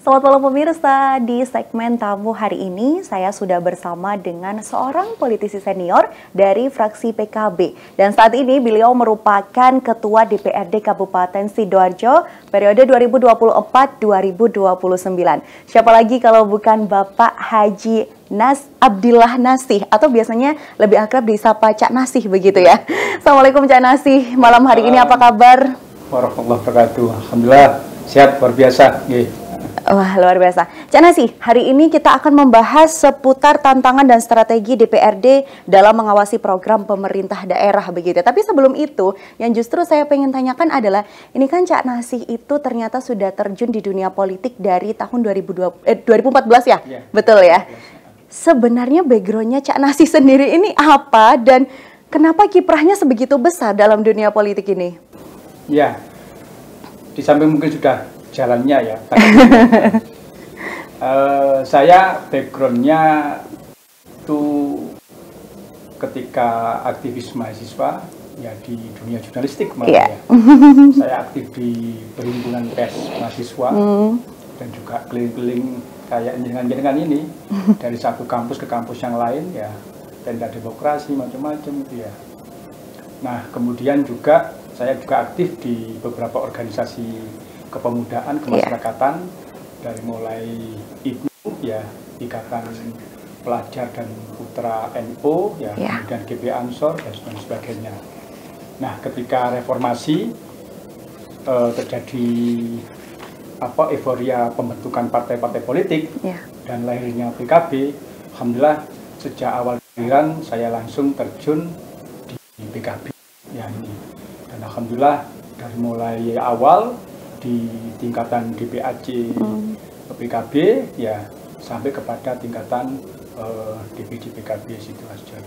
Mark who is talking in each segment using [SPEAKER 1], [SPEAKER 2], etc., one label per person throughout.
[SPEAKER 1] Selamat malam pemirsa, di segmen tamu hari ini saya sudah bersama dengan seorang politisi senior dari fraksi PKB. Dan saat ini beliau merupakan Ketua DPRD Kabupaten Sidoarjo periode 2024-2029. Siapa lagi kalau bukan Bapak Haji Abdillah Nasih, atau biasanya lebih akrab disapa Cak Nasih begitu ya. Assalamualaikum Cak Nasih, malam hari ini apa kabar?
[SPEAKER 2] Warahmatullahi wabarakatuh. Alhamdulillah, sehat luar biasa.
[SPEAKER 1] Wah, luar biasa. Cak Nasih, hari ini kita akan membahas seputar tantangan dan strategi DPRD dalam mengawasi program pemerintah daerah begitu. Tapi sebelum itu, yang justru saya pengen tanyakan adalah, ini kan Cak Nasih itu ternyata sudah terjun di dunia politik dari tahun 2014 ya? Yeah. Betul ya? Sebenarnya backgroundnya Cak Nasih sendiri ini apa dan kenapa kiprahnya sebegitu besar dalam dunia politik ini?
[SPEAKER 2] Ya, di samping mungkin sudah jalannya ya. Saya backgroundnya itu ketika aktivis mahasiswa ya di dunia jurnalistik malah ya. Saya aktif di perhimpunan pers mahasiswa dan juga keliling-keliling kayak jenengan ini dari satu kampus ke kampus yang lain ya, tenda demokrasi macam-macam gitu ya. Nah kemudian juga saya juga aktif di beberapa organisasi kepemudaan, kemasyarakatan, dari mulai IPNU ya, Ikatan Pelajar dan Putra NU ya, kemudian GP Ansor dan sebagainya. Nah, ketika reformasi terjadi euforia pembentukan partai-partai politik dan lahirnya PKB, alhamdulillah sejak awal kelahiran saya langsung terjun di PKB ya ini. Dan alhamdulillah dari mulai awal di tingkatan DPAC PKB ya sampai kepada tingkatan DPD PKB Sidoarjo.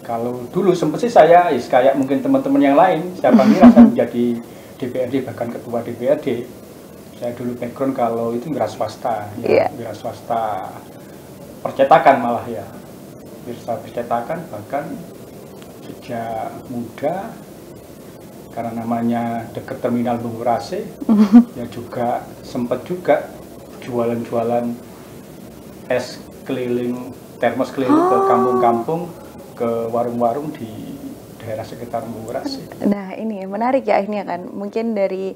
[SPEAKER 2] Kalau dulu sempat sih saya kayak mungkin teman-teman yang lain, saya panggil saya menjadi DPRD bahkan ketua DPRD. Saya dulu background kalau itu wira swasta ya, wira swasta percetakan malah ya. Wira percetakan bahkan sejak muda karena namanya dekat terminal Bungurase, ya juga sempat juga jualan-jualan es keliling, termos keliling ke kampung-kampung, ke warung-warung di daerah sekitar Bungurase.
[SPEAKER 1] Nah ini menarik ya, ini kan mungkin dari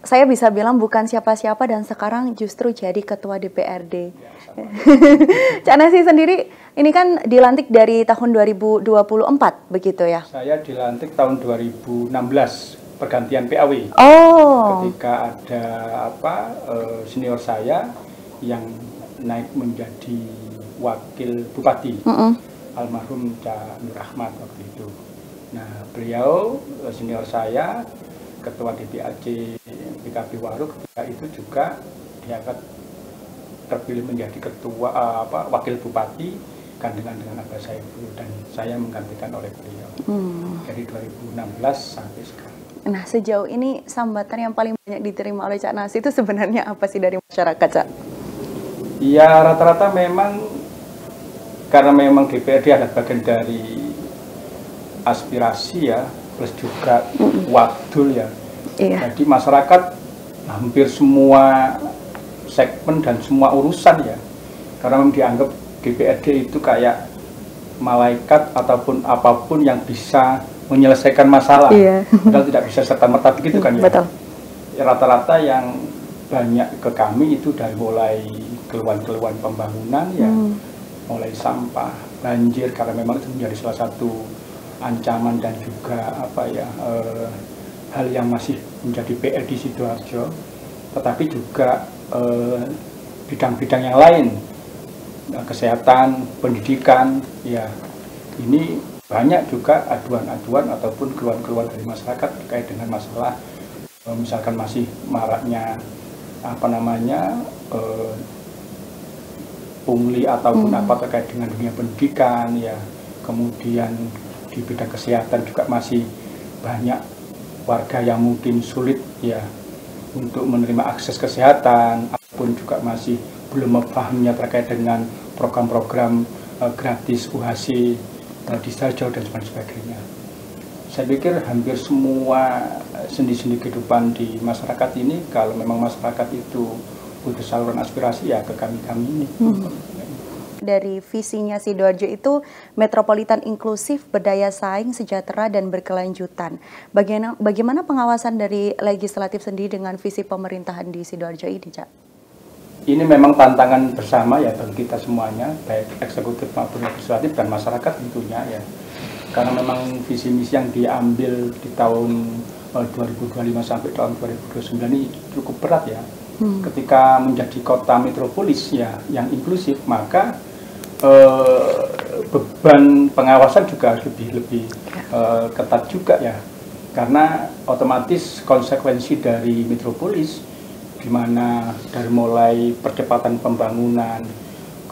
[SPEAKER 1] saya bisa bilang bukan siapa-siapa dan sekarang justru jadi ketua DPRD. Cak Nasih sendiri ini kan dilantik dari tahun 2024 begitu ya?
[SPEAKER 2] Saya dilantik tahun 2016 pergantian PAW. Ketika ada senior saya yang naik menjadi wakil bupati, almarhum Cak Nur Ahmad waktu itu. Nah beliau senior saya ketua DPAC PKB Waru ketika itu juga diangkat terpilih menjadi ketua wakil bupati gandengan dengan Abah Saiful dan saya menggantikan oleh beliau dari 2016 sampai sekarang.
[SPEAKER 1] Nah sejauh ini sambatan yang paling banyak diterima oleh Cak Nasih itu sebenarnya apa sih dari masyarakat, Cak?
[SPEAKER 2] Ya rata-rata memang karena memang DPRD adalah bagian dari aspirasi ya, plus juga wadul ya. Jadi masyarakat hampir semua segmen dan semua urusan ya, karena memang dianggap DPRD itu kayak malaikat ataupun apapun yang bisa menyelesaikan masalah. Padahal tidak bisa serta-merta begitu kan ya.
[SPEAKER 1] Betul.
[SPEAKER 2] Rata-rata yang banyak ke kami itu dari mulai keluhan-keluhan pembangunan ya, mulai sampah, banjir karena memang itu menjadi salah satu ancaman dan juga hal yang masih menjadi PR di Sidoarjo, tetapi juga bidang-bidang yang lain, kesehatan, pendidikan, ya ini banyak juga aduan-aduan ataupun keluhan-keluhan dari masyarakat terkait dengan masalah misalkan masih maraknya pungli ataupun apa terkait dengan dunia pendidikan ya, kemudian di bidang kesehatan juga masih banyak warga yang mungkin sulit ya untuk menerima akses kesehatan ataupun juga masih belum memahaminya terkait dengan program-program gratis UHC di Sidoarjo dan sebagainya. Saya pikir hampir semua sendi-sendi kehidupan di masyarakat ini, kalau memang masyarakat itu butuh saluran aspirasi ya ke kami-kami ini.
[SPEAKER 1] Dari visinya Sidoarjo itu metropolitan inklusif, berdaya saing, sejahtera, dan berkelanjutan. Bagaimana pengawasan dari legislatif sendiri dengan visi pemerintahan di Sidoarjo ini, Cak?
[SPEAKER 2] Ini memang tantangan bersama ya bagi kita semuanya, baik eksekutif maupun legislatif dan masyarakat tentunya ya. Karena memang visi misi yang diambil di tahun 2025 sampai tahun 2029 ini cukup berat ya. Ketika menjadi kota metropolis ya yang inklusif, maka beban pengawasan juga lebih ketat juga ya, karena otomatis konsekuensi dari metropolis di mana dari mulai percepatan pembangunan,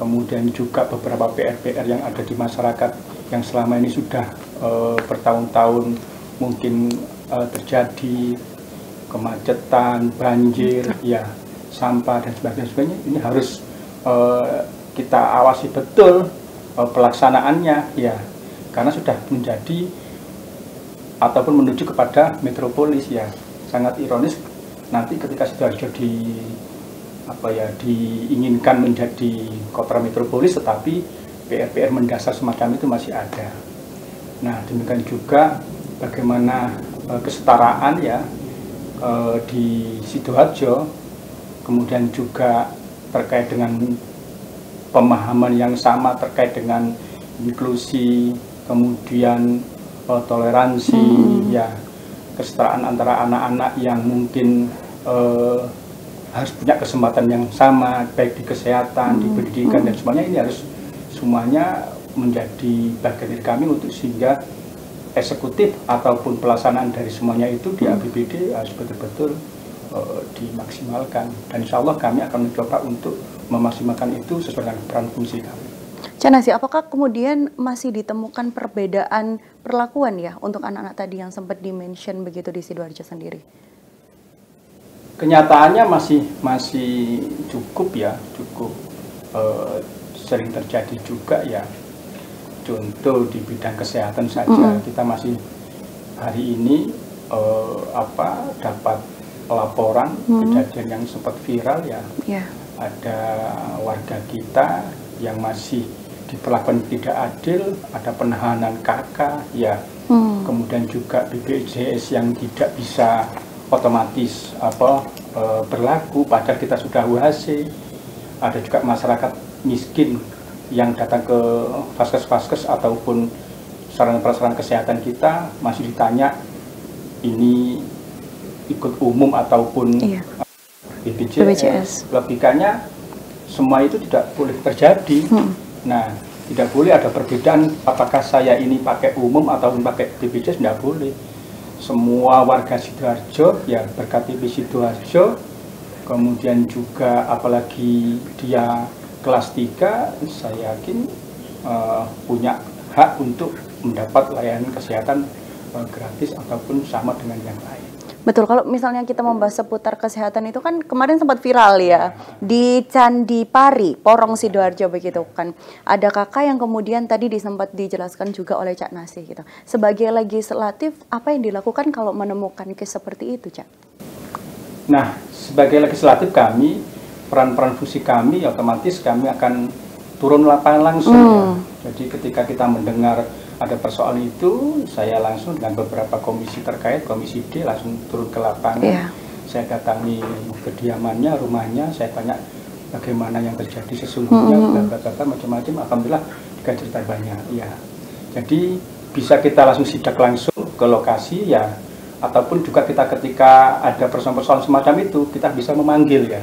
[SPEAKER 2] kemudian juga beberapa PR-PR yang ada di masyarakat yang selama ini sudah bertahun-tahun mungkin terjadi kemacetan, banjir, ya sampah dan sebagainya, ini harus kita awasi betul pelaksanaannya ya, karena sudah menjadi ataupun menuju kepada metropolis ya. Sangat ironis nanti ketika Sidoarjo diinginkan menjadi kota metropolis, tetapi PR-PR mendasar semacam itu masih ada. Nah, demikian juga bagaimana kesetaraan ya di Sidoarjo, kemudian juga terkait dengan pemahaman yang sama terkait dengan inklusi, kemudian toleransi, ya kesetaraan antara anak-anak yang mungkin harus punya kesempatan yang sama, baik di kesehatan, di pendidikan dan semuanya, ini harus semuanya menjadi bagian dari kami untuk sehingga eksekutif ataupun pelaksanaan dari semuanya itu di APBD harus betul-betul dimaksimalkan, dan insya Allah kami akan mencoba untuk memaksimalkan itu sesuai dengan peran fungsi kami.
[SPEAKER 1] Cak Nasi, apakah kemudian masih ditemukan perbedaan perlakuan ya untuk anak-anak tadi yang sempat di-mention begitu di Sidoarjo sendiri?
[SPEAKER 2] Kenyataannya masih cukup ya, sering terjadi juga ya. Contoh di bidang kesehatan saja, kita masih hari ini dapat laporan kejadian yang sempat viral ya. Ada warga kita yang masih diperlakukan tidak adil, ada penahanan KK ya, kemudian juga BPJS yang tidak bisa otomatis berlaku padahal kita sudah UHC. Ada juga masyarakat miskin yang datang ke vaskes-vaskes ataupun sarana-prasarana kesehatan kita masih ditanya ini ikut umum ataupun BPJS. Logikanya semua itu tidak boleh terjadi. Nah, tidak boleh ada perbedaan apakah saya ini pakai umum ataupun pakai BPJS, tidak boleh. Semua warga Sidoarjo yang berKTP Sidoarjo, kemudian juga apalagi dia kelas 3, saya yakin punya hak untuk mendapat layanan kesehatan gratis ataupun sama dengan yang lain.
[SPEAKER 1] Betul, kalau misalnya kita membahas seputar kesehatan itu kan kemarin sempat viral ya di Candi Pari, Porong Sidoarjo begitu kan. Ada kakak yang kemudian tadi sempat dijelaskan juga oleh Cak Nasi gitu. Sebagai legislatif, apa yang dilakukan kalau menemukan case seperti itu, Cak?
[SPEAKER 2] Nah, sebagai legislatif kami, peran-peran fungsi kami otomatis kami akan turun lapangan langsung ya. Jadi ketika kita mendengar ada persoalan itu, saya langsung dengan beberapa komisi terkait, komisi D langsung turun ke lapangan. Saya datangi kediamannya, rumahnya, saya tanya bagaimana yang terjadi sesungguhnya, macam-macam. Alhamdulillah cerita banyak ya. Jadi bisa kita langsung sidak langsung ke lokasi ya, ataupun juga kita ketika ada persoalan-persoalan semacam itu, kita bisa memanggil ya.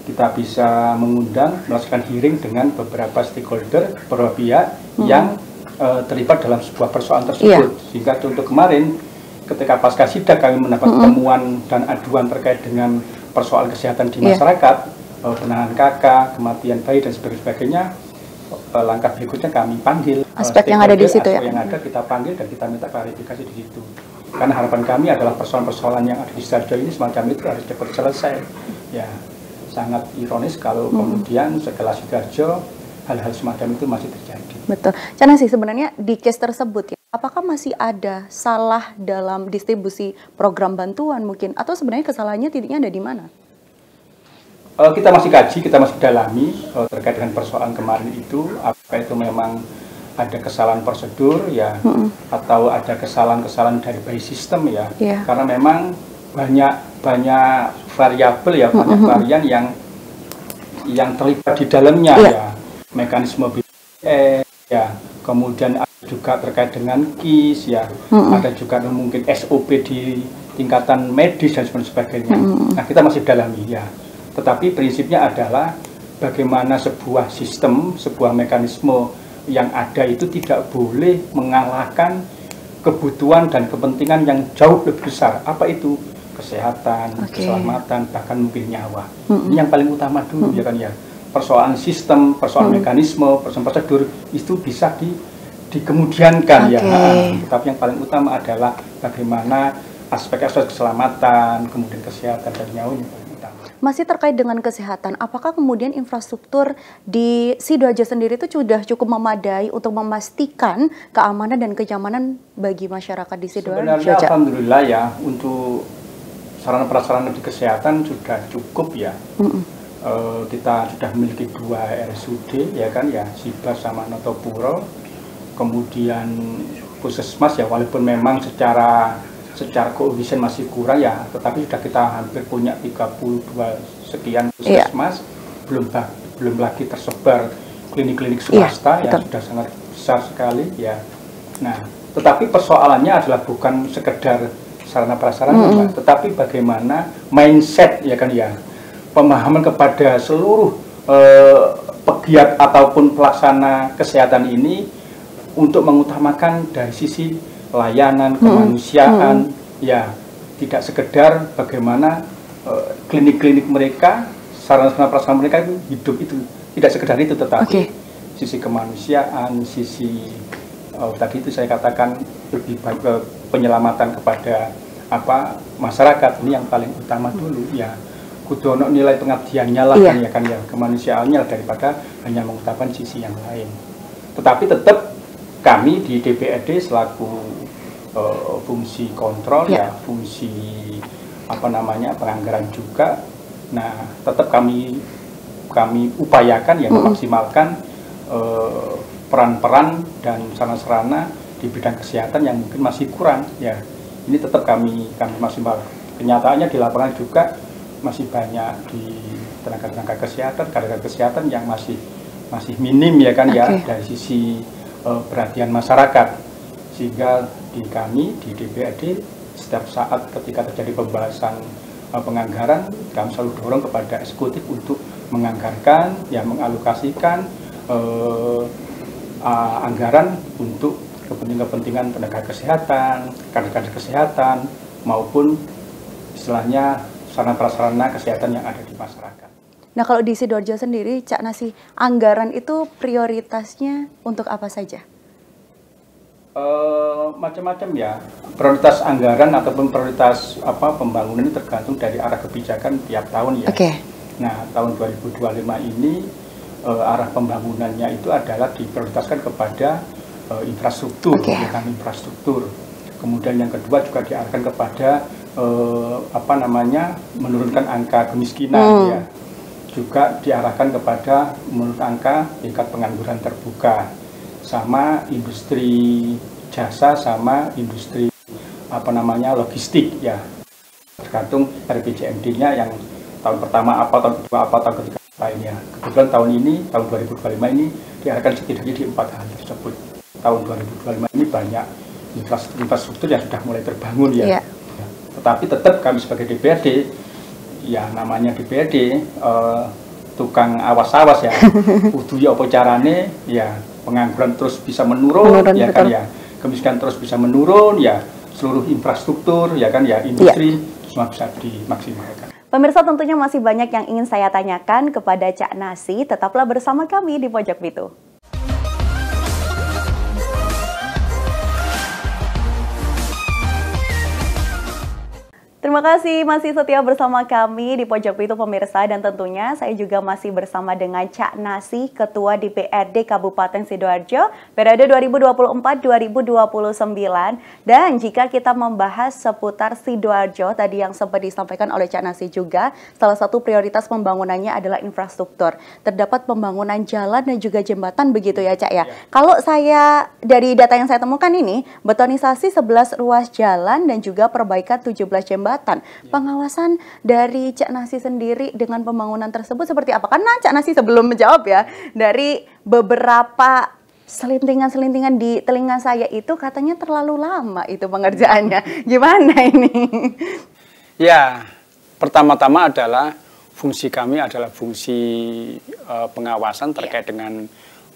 [SPEAKER 2] Kita bisa mengundang, melakukan hearing dengan beberapa stakeholder, beberapa pihak yang terlibat dalam sebuah persoalan tersebut. Sehingga untuk kemarin ketika pasca sidak kami mendapat temuan dan aduan terkait dengan persoalan kesehatan di masyarakat, penahanan KK, kematian bayi dan sebagainya, langkah berikutnya kami panggil
[SPEAKER 1] aspek yang ada di situ ya.
[SPEAKER 2] Yang ada kita panggil dan kita minta klarifikasi di situ. Karena harapan kami adalah persoalan-persoalan yang ada di Sidoarjo ini semacam itu harus cepat selesai. Ya, sangat ironis kalau kemudian setelah Sidoarjo hal-hal semacam itu masih terjadi.
[SPEAKER 1] Betul. Cak Nasi, sebenarnya di case tersebut ya, apakah masih ada salah dalam distribusi program bantuan mungkin? Atau sebenarnya kesalahannya titiknya ada di mana?
[SPEAKER 2] Kita masih kaji, kita masih dalami terkait dengan persoalan kemarin itu, apa itu memang ada kesalahan prosedur ya, atau ada kesalahan-kesalahan dari by sistem ya, karena memang banyak variabel ya, banyak varian yang terlibat di dalamnya ya, mekanisme BPS ya, kemudian ada juga terkait dengan KIS ya, ada juga mungkin SOP di tingkatan medis dan sebagainya. Nah, kita masih dalami ya. Tetapi prinsipnya adalah bagaimana sebuah sistem, sebuah mekanisme yang ada itu tidak boleh mengalahkan kebutuhan dan kepentingan yang jauh lebih besar. Apa itu? Kesehatan, keselamatan, bahkan mungkin nyawa. Ini yang paling utama dulu ya kan ya. Persoalan sistem, persoalan mekanisme, persoalan prosedur itu bisa dikemudiankan ya. Tapi yang paling utama adalah bagaimana aspek-aspek keselamatan, kemudian kesehatan dan nyawa yang paling utama.
[SPEAKER 1] Masih terkait dengan kesehatan, apakah kemudian infrastruktur di Sidoarjo sendiri itu sudah cukup memadai untuk memastikan keamanan dan kenyamanan bagi masyarakat di Sidoarjo?
[SPEAKER 2] Sebenarnya alhamdulillah ya, untuk sarana prasarana di kesehatan sudah cukup ya. Kita sudah memiliki 2 RSUD ya kan ya, Sibas sama Notopuro. Kemudian puskesmas ya, walaupun memang secara koefisien masih kurang ya, tetapi sudah kita hampir punya 32 sekian puskesmas, belum lagi tersebar klinik-klinik swasta yang sudah sangat besar sekali ya. Nah, tetapi persoalannya adalah bukan sekedar sarana prasarana, tetapi bagaimana mindset ya kan ya, pemahaman kepada seluruh pegiat ataupun pelaksana kesehatan ini untuk mengutamakan dari sisi layanan kemanusiaan ya, tidak sekedar bagaimana klinik-klinik mereka, sarana prasarana mereka itu hidup, itu tidak sekedar itu, tetapi sisi kemanusiaan, sisi tadi itu saya katakan lebih baik ke penyelamatan kepada masyarakat, ini yang paling utama dulu ya. Kudu ono nilai pengabdiannya lah kan ya kan ya, kemanusiaannya daripada hanya mengutamakan sisi yang lain. Tetapi tetap kami di DPRD selaku fungsi kontrol ya, fungsi penganggaran juga. Nah, tetap kami upayakan ya, memaksimalkan peran-peran dan sarana-sarana di bidang kesehatan yang mungkin masih kurang ya. Ini tetap kami maksimal. Kenyataannya di lapangan juga masih banyak di tenaga kesehatan, kader kesehatan yang masih minim ya kan ya, dari sisi perhatian masyarakat. Sehingga di kami di DPRD setiap saat ketika terjadi pembahasan penganggaran, kami selalu dorong kepada eksekutif untuk menganggarkan ya, mengalokasikan anggaran untuk kepentingan tenaga kesehatan, kader kesehatan, maupun istilahnya sarana prasarana kesehatan yang ada di masyarakat.
[SPEAKER 1] Nah, kalau di Sidoarjo sendiri, Cak Nasi, anggaran itu prioritasnya untuk apa saja?
[SPEAKER 2] Macam-macam ya. Prioritas anggaran ataupun prioritas pembangunan ini tergantung dari arah kebijakan tiap tahun ya. Nah, tahun 2025 ini arah pembangunannya itu adalah diprioritaskan kepada infrastruktur, bukan infrastruktur. Kemudian yang kedua juga diarahkan kepada menurunkan angka kemiskinan ya. Juga diarahkan kepada menurunkan angka tingkat pengangguran terbuka, sama industri jasa, sama industri logistik ya. Tergantung RPJMD-nya yang tahun pertama tahun kedua tahun ketiga lainnya. Kebetulan tahun ini, tahun 2025 ini diarahkan setidaknya di 4 hal tersebut. Tahun 2025 ini banyak infrastruktur yang sudah mulai terbangun ya. Tetapi tetap kami sebagai DPRD, ya namanya DPRD, tukang awas-awas ya, kudu ya apa carane ya, pengangguran terus bisa menurun ya kan ya, kemiskinan terus bisa menurun ya, seluruh infrastruktur ya kan ya, industri semua bisa dimaksimalkan.
[SPEAKER 1] Pemirsa, tentunya masih banyak yang ingin saya tanyakan kepada Cak Nasi, tetaplah bersama kami di Pojok Pitu. terima kasih masih setia bersama kami di Pojok Pintu pemirsa, dan tentunya saya juga masih bersama dengan Cak Nasi, Ketua DPRD Kabupaten Sidoarjo periode 2024-2029. Dan jika kita membahas seputar Sidoarjo tadi yang sempat disampaikan oleh Cak Nasi juga, salah satu prioritas pembangunannya adalah infrastruktur. Terdapat pembangunan jalan dan juga jembatan begitu ya Cak ya. Kalau saya dari data yang saya temukan ini, betonisasi 11 ruas jalan dan juga perbaikan 17 jembatan. Pengawasan dari Cak Nasi sendiri dengan pembangunan tersebut seperti apa? Karena Cak Nasi sebelum menjawab ya, dari beberapa selintingan-selintingan di telinga saya itu katanya terlalu lama itu pengerjaannya. Gimana ini?
[SPEAKER 3] Ya, pertama-tama adalah fungsi kami adalah fungsi pengawasan terkait dengan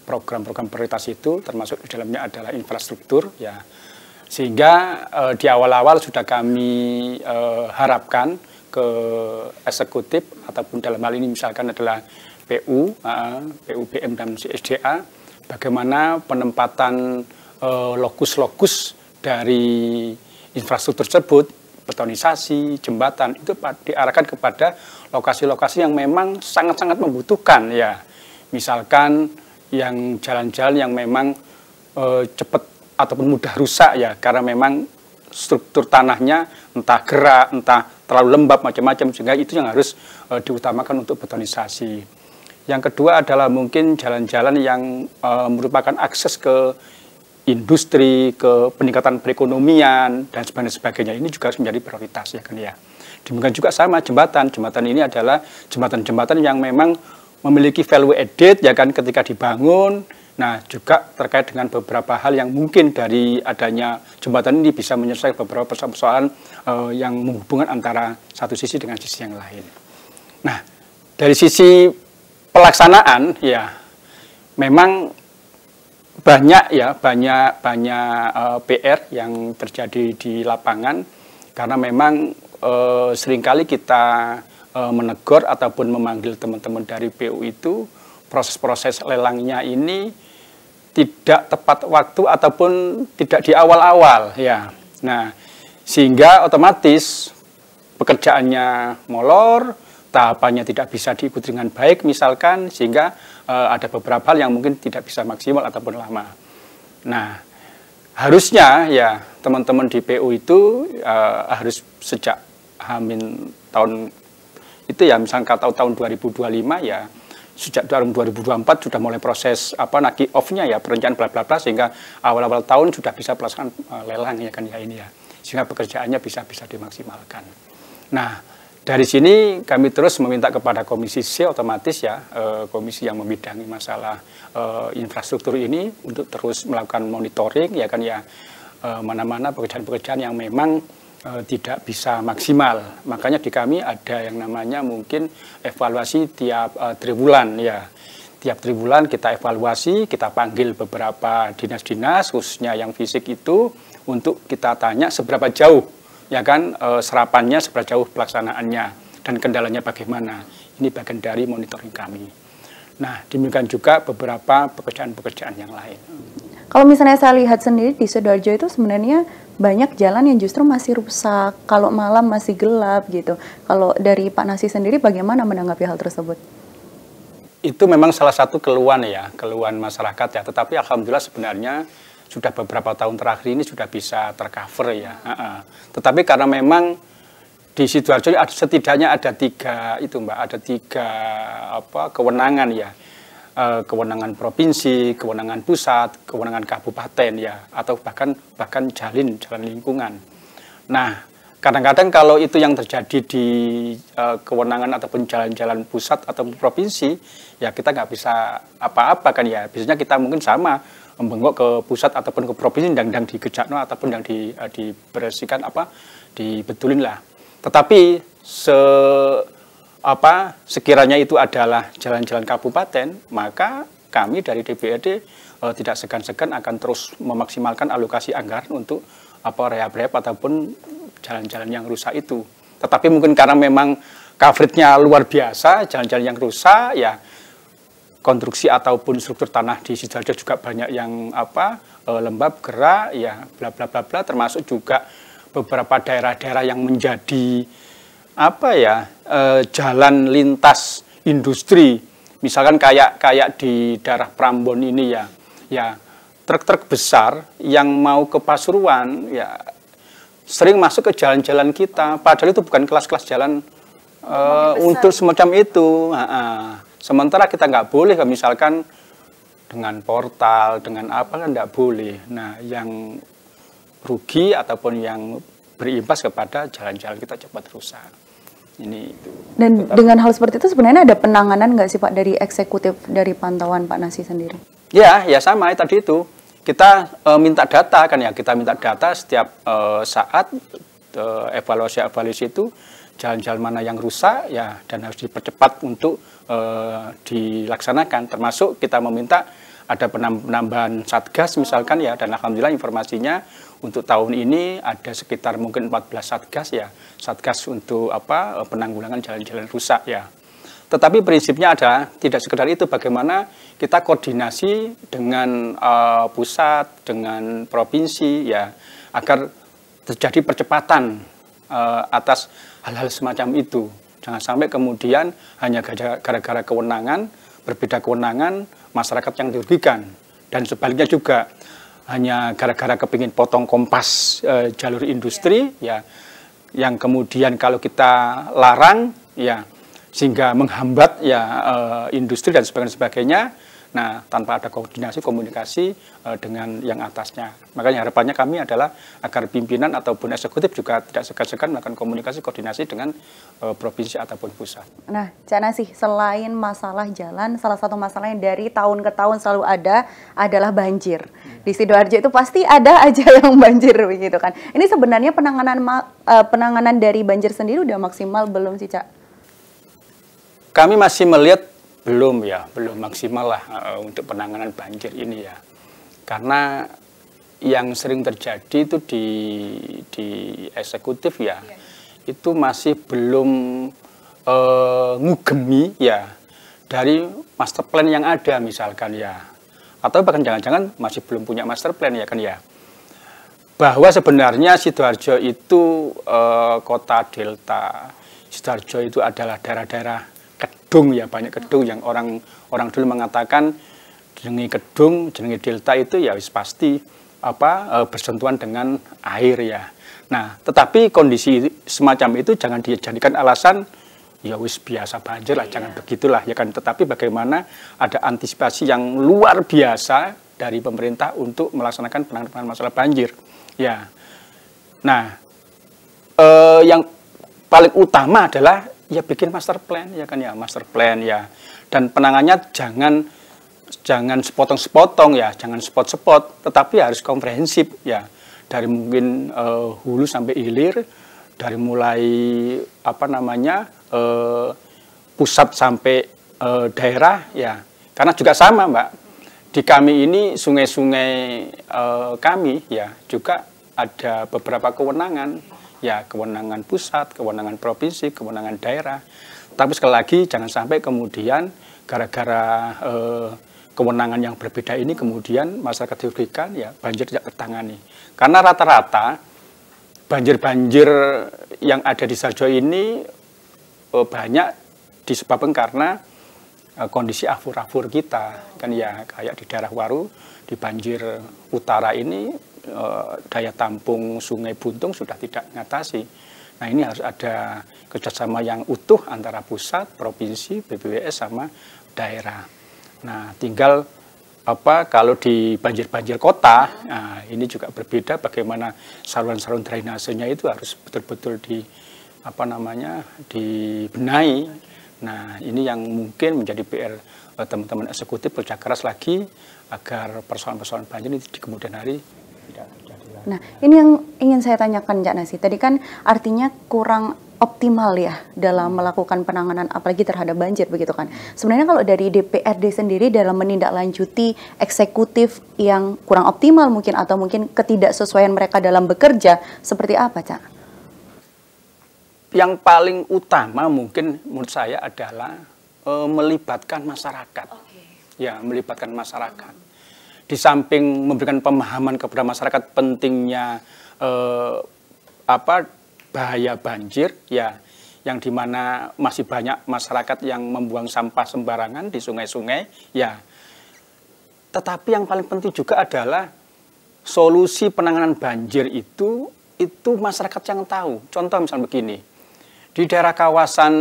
[SPEAKER 3] program-program prioritas itu, termasuk di dalamnya adalah infrastruktur ya. Sehingga di awal-awal sudah kami harapkan ke eksekutif ataupun dalam hal ini misalkan adalah PUBM dan CSDA, bagaimana penempatan lokus-lokus dari infrastruktur tersebut, betonisasi, jembatan, itu diarahkan kepada lokasi-lokasi yang memang sangat-sangat membutuhkan ya. Misalkan yang jalan-jalan yang memang cepat ataupun mudah rusak ya, karena memang struktur tanahnya entah gerak, entah terlalu lembab, macam-macam, sehingga itu yang harus diutamakan untuk betonisasi. Yang kedua adalah mungkin jalan-jalan yang merupakan akses ke industri, ke peningkatan perekonomian, dan sebagainya. Ini juga harus menjadi prioritas ya kan ya. Demikian juga sama jembatan. Jembatan ini adalah jembatan-jembatan yang memang memiliki value added ya kan ketika dibangun. Nah, juga terkait dengan beberapa hal yang mungkin dari adanya jembatan ini bisa menyelesaikan beberapa persoalan yang menghubungkan antara satu sisi dengan sisi yang lain. Nah, dari sisi pelaksanaan ya memang banyak PR yang terjadi di lapangan, karena memang seringkali kita menegur ataupun memanggil teman-teman dari PU itu, proses-proses lelangnya ini tidak tepat waktu ataupun tidak di awal-awal ya. Nah, sehingga otomatis pekerjaannya molor, tahapannya tidak bisa diikuti dengan baik misalkan, sehingga ada beberapa hal yang mungkin tidak bisa maksimal ataupun lama. Nah, harusnya ya teman-teman di PU itu harus sejak Hamin tahun itu ya, misalkan tahun 2025 ya, sejak tahun 2024 sudah mulai proses nagih off-nya ya, perencanaan bla bla bla, sehingga awal-awal tahun sudah bisa pelaksanaan lelang ya kan ya ini ya, sehingga pekerjaannya bisa dimaksimalkan. Nah, dari sini kami terus meminta kepada Komisi C otomatis ya, komisi yang membidangi masalah infrastruktur ini, untuk terus melakukan monitoring ya kan ya, mana-mana pekerjaan-pekerjaan yang memang tidak bisa maksimal. Makanya di kami ada yang namanya mungkin evaluasi tiap triwulan ya. Tiap triwulan kita evaluasi, kita panggil beberapa dinas-dinas khususnya yang fisik itu untuk kita tanya seberapa jauh ya kan serapannya, seberapa jauh pelaksanaannya, dan kendalanya bagaimana. Ini bagian dari monitoring kami. Nah, demikian juga beberapa pekerjaan-pekerjaan yang lain.
[SPEAKER 1] Kalau misalnya saya lihat sendiri di Sidoarjo itu sebenarnya banyak jalan yang justru masih rusak, kalau malam masih gelap gitu. Kalau dari Pak Nasi sendiri bagaimana menanggapi hal tersebut?
[SPEAKER 3] Itu memang salah satu keluhan ya, keluhan masyarakat ya. Tetapi alhamdulillah sebenarnya sudah beberapa tahun terakhir ini sudah bisa tercover ya. Tetapi karena memang di Sidoarjo setidaknya ada tiga kewenangan ya. Kewenangan provinsi, kewenangan pusat, kewenangan kabupaten ya, atau bahkan jalan lingkungan. Nah, kadang-kadang kalau itu yang terjadi di kewenangan ataupun jalan-jalan pusat atau provinsi, ya kita nggak bisa apa-apa kan ya. Biasanya kita mungkin sama membengok ke pusat ataupun ke provinsi dan dikejakno ataupun yang dibersihkan dibetulin lah. Tetapi sekiranya itu adalah jalan-jalan kabupaten, maka kami dari DPRD tidak segan-segan akan terus memaksimalkan alokasi anggaran untuk rehab ataupun jalan-jalan yang rusak itu. Tetapi mungkin karena memang coverage-nya luar biasa, jalan-jalan yang rusak ya, konstruksi ataupun struktur tanah di Sidoarjo juga banyak yang lembab, gerak ya, bla bla bla bla, termasuk juga beberapa daerah-daerah yang menjadi apa ya, jalan lintas industri, misalkan kayak di daerah Prambon ini ya truk-truk besar yang mau ke Pasuruan ya sering masuk ke jalan-jalan kita, padahal itu bukan kelas-kelas jalan untuk semacam itu. Sementara kita nggak boleh, misalkan dengan portal, dengan apa kan nggak boleh. Nah, yang rugi ataupun yang berimbas kepada jalan-jalan kita cepat rusak. Ini itu.
[SPEAKER 1] Dan dengan hal seperti itu sebenarnya ada penanganan nggak sih Pak dari eksekutif, dari pantauan Pak Nasi sendiri?
[SPEAKER 3] Ya sama tadi itu. Kita minta data kan ya, kita minta data setiap saat evaluasi itu jalan-jalan mana yang rusak ya dan harus dipercepat untuk dilaksanakan. Termasuk kita meminta ada penambahan satgas misalkan ya, dan alhamdulillah informasinya untuk tahun ini ada sekitar mungkin 14 satgas ya, satgas untuk penanggulangan jalan-jalan rusak ya. Tetapi prinsipnya adalah tidak sekedar itu, bagaimana kita koordinasi dengan pusat, dengan provinsi ya, agar terjadi percepatan atas hal-hal semacam itu. Jangan sampai kemudian hanya gara-gara kewenangan, berbeda kewenangan, masyarakat yang dirugikan. Dan sebaliknya juga hanya gara-gara kepingin potong kompas jalur industri ya, yang kemudian kalau kita larang ya sehingga menghambat ya industri dan sebagainya. Nah, tanpa ada koordinasi komunikasi dengan yang atasnya. Makanya harapannya kami adalah agar pimpinan ataupun eksekutif juga tidak segan-segan melakukan komunikasi koordinasi dengan provinsi ataupun pusat.
[SPEAKER 1] Nah, Cak Nasih, selain masalah jalan, salah satu masalah yang dari tahun ke tahun selalu ada adalah banjir. Di Sidoarjo itu pasti ada aja yang banjir begitu kan. Ini sebenarnya penanganan dari banjir sendiri udah maksimal belum sih, Cak?
[SPEAKER 3] Kami masih melihat belum maksimal lah untuk penanganan banjir ini ya. Karena yang sering terjadi itu di eksekutif ya, itu masih belum ngugemi ya dari master plan yang ada misalkan ya. Atau bahkan jangan-jangan masih belum punya master plan ya kan ya. Bahwa sebenarnya Sidoarjo itu kota delta. Sidoarjo itu adalah daerah-daerah kedung ya, banyak kedung yang orang dulu mengatakan jenenge kedung, jenenge delta itu ya wis pasti bersentuhan dengan air ya. Nah, tetapi kondisi semacam itu jangan dijadikan alasan ya wis biasa banjir lah, jangan begitulah ya kan. Tetapi bagaimana ada antisipasi yang luar biasa dari pemerintah untuk melaksanakan penanganan masalah banjir ya. Nah, yang paling utama adalah ya bikin master plan ya kan ya, master plan ya, dan penanganannya jangan sepotong-sepotong ya, jangan spot-spot, tetapi harus komprehensif ya, dari mungkin hulu sampai hilir, dari mulai pusat sampai daerah ya. Karena juga sama Mbak, di kami ini sungai-sungai kami ya juga ada beberapa kewenangan ya, kewenangan pusat, kewenangan provinsi, kewenangan daerah. Tapi sekali lagi jangan sampai kemudian gara-gara kewenangan yang berbeda ini kemudian masyarakat dirugikan ya, banjir tidak tertangani. Karena rata-rata banjir-banjir yang ada di Sidoarjo ini banyak disebabkan karena kondisi afur-afur kita kan ya, kayak di daerah Waru, di banjir utara ini daya tampung Sungai Buntung sudah tidak mengatasi. Nah, ini harus ada kerjasama yang utuh antara pusat, provinsi, BPWS sama daerah. Nah, tinggal kalau di banjir-banjir kota, nah, ini juga berbeda, bagaimana saluran-saluran drainasenya itu harus betul-betul dibenahi. Nah, ini yang mungkin menjadi PR teman-teman eksekutif, kerja keras lagi agar persoalan-persoalan banjir ini di kemudian hari tidak terjadi lagi.
[SPEAKER 1] Nah, ini yang ingin saya tanyakan Cak Nasih. Tadi kan artinya kurang optimal ya dalam melakukan penanganan apalagi terhadap banjir begitu kan. Sebenarnya kalau dari DPRD sendiri dalam menindaklanjuti eksekutif yang kurang optimal mungkin atau mungkin ketidaksesuaian mereka dalam bekerja, seperti apa, Cak?
[SPEAKER 3] Yang paling utama mungkin menurut saya adalah melibatkan masyarakat. Ya, melibatkan masyarakat. Di samping memberikan pemahaman kepada masyarakat pentingnya bahaya banjir, ya, yang dimana masih banyak masyarakat yang membuang sampah sembarangan di sungai-sungai, ya. Tetapi yang paling penting juga adalah solusi penanganan banjir itu masyarakat yang tahu. Contoh misalnya begini, di daerah kawasan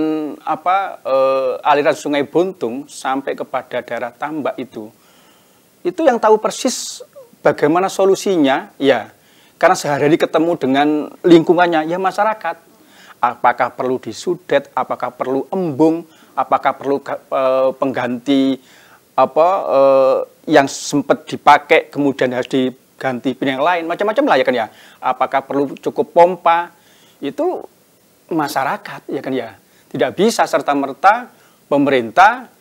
[SPEAKER 3] aliran Sungai Buntung sampai kepada daerah Tambak itu yang tahu persis bagaimana solusinya, ya. Karena sehari-hari ketemu dengan lingkungannya, ya masyarakat. Apakah perlu disudet, apakah perlu embung, apakah perlu pengganti yang sempat dipakai kemudian harus diganti yang lain, macam-macam lah ya kan ya. Apakah perlu cukup pompa, itu masyarakat ya kan ya. Tidak bisa serta-merta pemerintah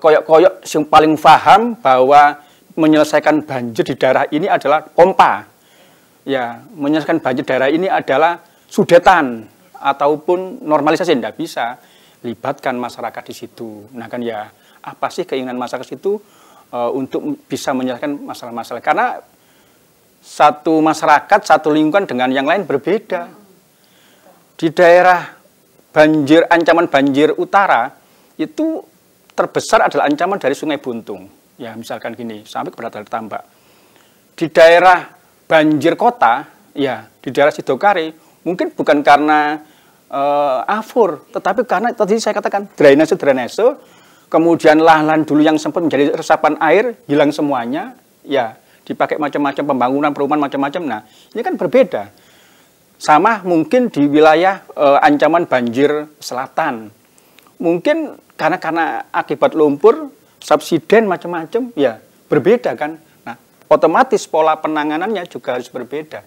[SPEAKER 3] koyok-koyok yang paling paham bahwa menyelesaikan banjir di daerah ini adalah pompa. Ya, menyelesaikan banjir daerah ini adalah sudetan ataupun normalisasi, tidak bisa. Libatkan masyarakat di situ. Nah kan ya, apa sih keinginan masyarakat itu untuk bisa menyelesaikan masalah-masalah. Karena satu masyarakat, satu lingkungan dengan yang lain berbeda. Di daerah banjir, ancaman banjir utara, itu terbesar adalah ancaman dari Sungai Buntung. Ya misalkan gini, sampai kepada daerah Tambak. Di daerah banjir kota, ya di daerah Sidokare, mungkin bukan karena afur, tetapi karena tadi saya katakan drainase, kemudian lahan-lahan dulu yang sempat menjadi resapan air hilang semuanya, ya dipakai macam-macam pembangunan, perumahan macam-macam. Nah ini kan berbeda. Sama mungkin di wilayah ancaman banjir selatan, mungkin karena akibat lumpur, subsiden macam-macam, ya berbeda kan. Nah otomatis pola penanganannya juga harus berbeda.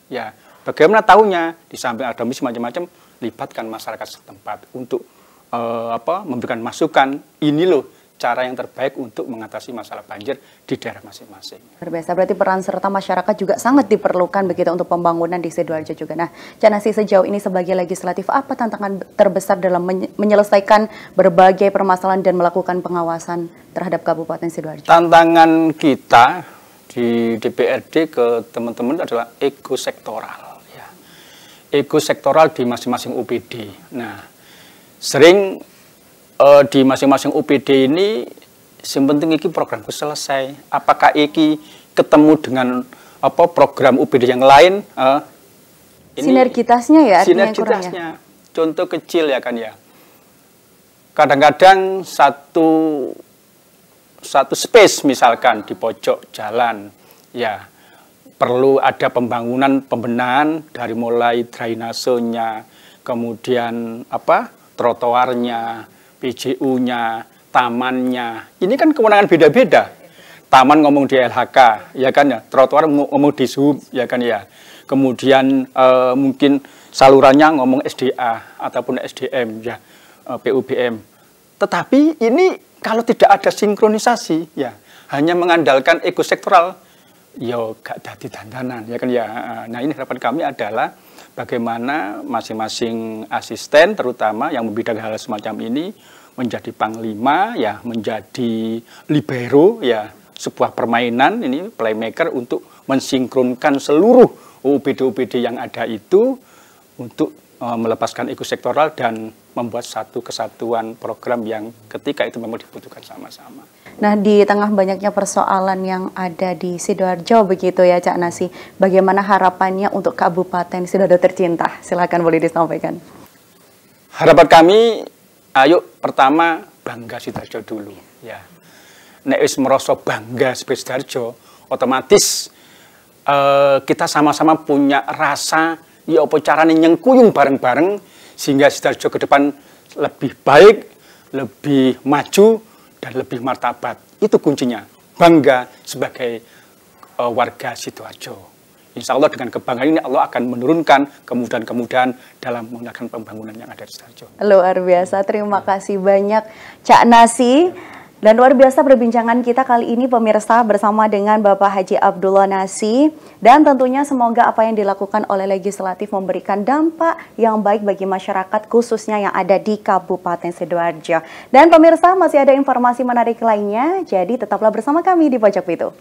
[SPEAKER 3] Ya bagaimana tahunya, di samping ada misi macam-macam, libatkan masyarakat setempat untuk memberikan masukan, ini loh cara yang terbaik untuk mengatasi masalah banjir di daerah masing-masing.
[SPEAKER 1] Terbiasa, berarti peran serta masyarakat juga sangat diperlukan begitu untuk pembangunan di Sidoarjo juga. Nah, Cak Nasi, sejauh ini sebagai legislatif, apa tantangan terbesar dalam menyelesaikan berbagai permasalahan dan melakukan pengawasan terhadap Kabupaten Sidoarjo?
[SPEAKER 3] Tantangan kita di DPRD ke teman-teman adalah ekosektoral. Ya. Ekosektoral di masing-masing UPD. Nah, sering di masing-masing UPD ini yang penting iki programku selesai. Apakah iki ketemu dengan program UPD yang lain? Ini
[SPEAKER 1] sinergitasnya ya,
[SPEAKER 3] sinergitasnya. Contoh kecil ya kan ya. Kadang-kadang satu space misalkan di pojok jalan, ya perlu ada pembenahan dari mulai drainasenya, kemudian trotoarnya, PJU-nya, tamannya. Ini kan kewenangan beda-beda. Taman ngomong di LHK, ya kan ya. Trotoar ngomong di SUB, ya kan ya. Kemudian mungkin salurannya ngomong SDA ataupun SDM, ya, PUBM. Tetapi ini kalau tidak ada sinkronisasi, ya hanya mengandalkan ekosektoral, ya gak dadi dandanan, ya kan ya. Nah ini harapan kami adalah bagaimana masing-masing asisten terutama yang membidangi hal semacam ini menjadi panglima, ya menjadi libero, ya sebuah permainan ini playmaker untuk mensinkronkan seluruh UPD-UPD yang ada itu untuk melepaskan ekosektoral dan membuat satu kesatuan program yang ketika itu memang dibutuhkan sama-sama.
[SPEAKER 1] Nah, di tengah banyaknya persoalan yang ada di Sidoarjo begitu ya Cak Nasi, bagaimana harapannya untuk Kabupaten Sidoarjo tercinta? Silakan boleh disampaikan.
[SPEAKER 3] Harapan kami, ayo pertama bangga Sidoarjo dulu, ya. Nek wis merasa bangga Sidoarjo, otomatis kita sama-sama punya rasa ya apa carane nyengkuyung bareng-bareng sehingga Sidoarjo ke depan lebih baik, lebih maju, dan lebih martabat. Itu kuncinya. Bangga sebagai warga Sidoarjo. Insya Allah dengan kebanggaan ini Allah akan menurunkan kemudahan-kemudahan dalam menggunakan pembangunan yang ada di Sidoarjo.
[SPEAKER 1] Luar biasa. Terima kasih banyak Cak Nasi. Dan luar biasa perbincangan kita kali ini pemirsa bersama dengan Bapak Haji Abdullah Nasi. Dan tentunya semoga apa yang dilakukan oleh legislatif memberikan dampak yang baik bagi masyarakat khususnya yang ada di Kabupaten Sidoarjo. Dan pemirsa masih ada informasi menarik lainnya, jadi tetaplah bersama kami di Pojok Pitu.